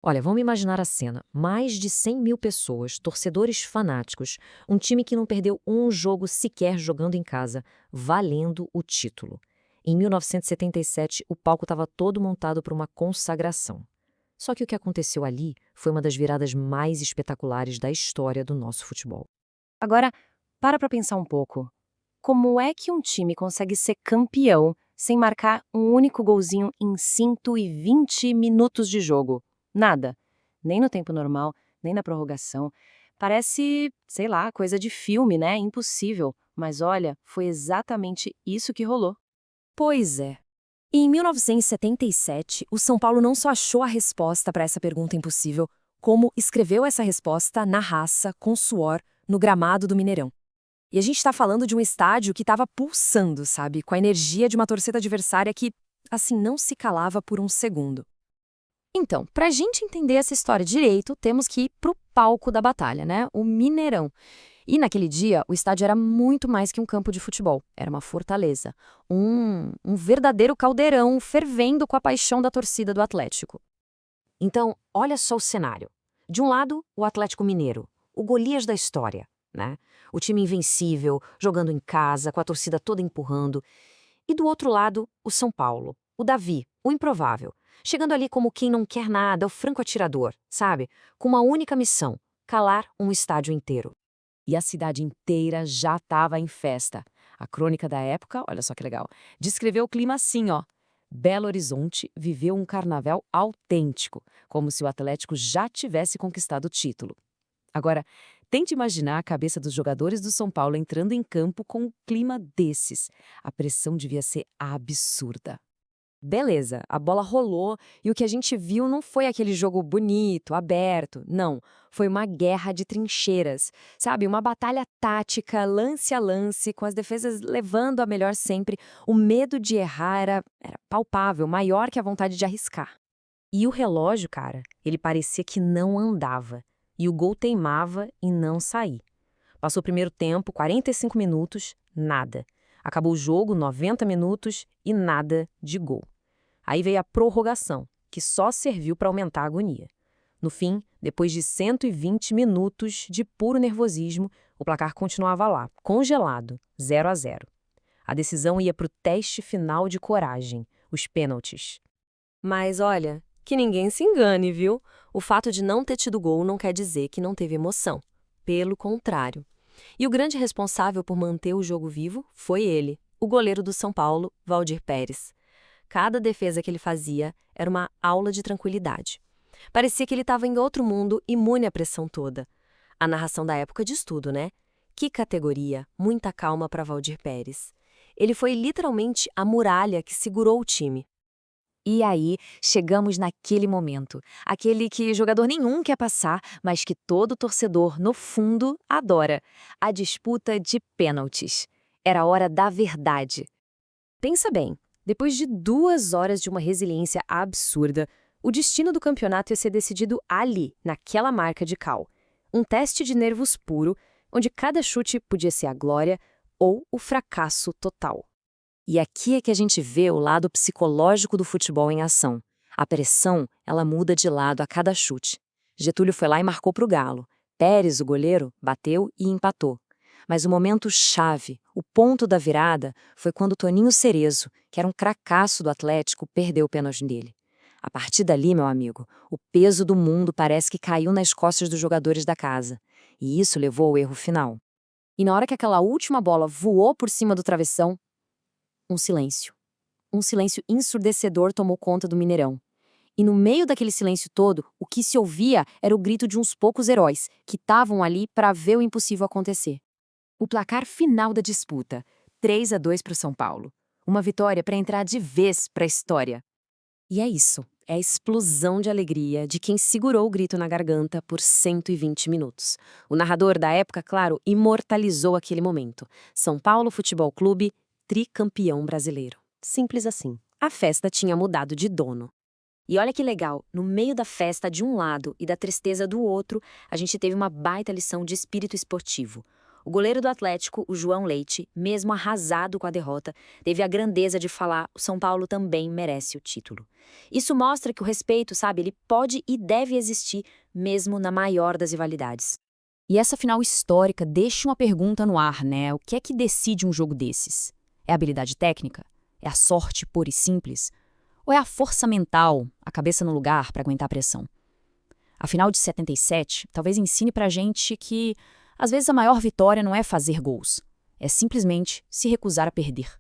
Olha, vamos imaginar a cena. Mais de 100 mil pessoas, torcedores fanáticos, um time que não perdeu um jogo sequer jogando em casa, valendo o título. Em 1977, o palco estava todo montado para uma consagração. Só que o que aconteceu ali foi uma das viradas mais espetaculares da história do nosso futebol. Agora, para pensar um pouco. Como é que um time consegue ser campeão sem marcar um único golzinho em 120 minutos de jogo? Nada. Nem no tempo normal, nem na prorrogação. Parece, sei lá, coisa de filme, né? Impossível. Mas olha, foi exatamente isso que rolou. Pois é. Em 1977, o São Paulo não só achou a resposta para essa pergunta impossível, como escreveu essa resposta na raça, com suor, no gramado do Mineirão. E a gente está falando de um estádio que estava pulsando, sabe? Com a energia de uma torcida adversária que, assim, não se calava por um segundo. Então, para a gente entender essa história direito, temos que ir pro palco da batalha, né? O Mineirão. E naquele dia, o estádio era muito mais que um campo de futebol. Era uma fortaleza. Um verdadeiro caldeirão fervendo com a paixão da torcida do Atlético. Então, olha só o cenário. De um lado, o Atlético Mineiro, o Golias da história, né? O time invencível, jogando em casa, com a torcida toda empurrando. E do outro lado, o São Paulo, o Davi, o improvável, chegando ali como quem não quer nada, o franco atirador, sabe? Com uma única missão: calar um estádio inteiro. E a cidade inteira já estava em festa. A crônica da época, olha só que legal, descreveu o clima assim, ó. Belo Horizonte viveu um carnaval autêntico, como se o Atlético já tivesse conquistado o título. Agora, tente imaginar a cabeça dos jogadores do São Paulo entrando em campo com um clima desses. A pressão devia ser absurda. Beleza, a bola rolou e o que a gente viu não foi aquele jogo bonito, aberto, não. Foi uma guerra de trincheiras, sabe? Uma batalha tática, lance a lance, com as defesas levando a melhor sempre. O medo de errar era palpável, maior que a vontade de arriscar. E o relógio, cara, ele parecia que não andava. E o gol teimava em não sair. Passou o primeiro tempo, 45 minutos, nada. Acabou o jogo, 90 minutos e nada de gol. Aí veio a prorrogação, que só serviu para aumentar a agonia. No fim, depois de 120 minutos de puro nervosismo, o placar continuava lá, congelado, 0-0. A decisão ia para o teste final de coragem, os pênaltis. Mas olha, que ninguém se engane, viu? O fato de não ter tido gol não quer dizer que não teve emoção. Pelo contrário. E o grande responsável por manter o jogo vivo foi ele, o goleiro do São Paulo, Waldir Pérez. Cada defesa que ele fazia era uma aula de tranquilidade. Parecia que ele estava em outro mundo, imune à pressão toda. A narração da época diz tudo, né? Que categoria, muita calma para Waldir Pérez. Ele foi literalmente a muralha que segurou o time. E aí, chegamos naquele momento, aquele que jogador nenhum quer passar, mas que todo torcedor, no fundo, adora. A disputa de pênaltis. Era a hora da verdade. Pensa bem, depois de 2 horas de uma resiliência absurda, o destino do campeonato ia ser decidido ali, naquela marca de cal. Um teste de nervos puro, onde cada chute podia ser a glória ou o fracasso total. E aqui é que a gente vê o lado psicológico do futebol em ação. A pressão, ela muda de lado a cada chute. Getúlio foi lá e marcou para o Galo. Pérez, o goleiro, bateu e empatou. Mas o momento chave, o ponto da virada, foi quando Toninho Cerezo, que era um cracaço do Atlético, perdeu o pênalti dele. A partir dali, meu amigo, o peso do mundo parece que caiu nas costas dos jogadores da casa. E isso levou ao erro final. E na hora que aquela última bola voou por cima do travessão, um silêncio. Um silêncio ensurdecedor tomou conta do Mineirão. E no meio daquele silêncio todo, o que se ouvia era o grito de uns poucos heróis que estavam ali para ver o impossível acontecer. O placar final da disputa, 3-2 para o São Paulo. Uma vitória para entrar de vez para a história. E é isso, é a explosão de alegria de quem segurou o grito na garganta por 120 minutos. O narrador da época, claro, imortalizou aquele momento. São Paulo Futebol Clube, tricampeão brasileiro. Simples assim. A festa tinha mudado de dono. E olha que legal, no meio da festa de um lado e da tristeza do outro, a gente teve uma baita lição de espírito esportivo. O goleiro do Atlético, o João Leite, mesmo arrasado com a derrota, teve a grandeza de falar: o São Paulo também merece o título. Isso mostra que o respeito, sabe, ele pode e deve existir, mesmo na maior das rivalidades. E essa final histórica deixa uma pergunta no ar, né? O que é que decide um jogo desses? É a habilidade técnica? É a sorte pura e simples? Ou é a força mental, a cabeça no lugar para aguentar a pressão? A final de 77 talvez ensine pra gente que, às vezes, a maior vitória não é fazer gols, é simplesmente se recusar a perder.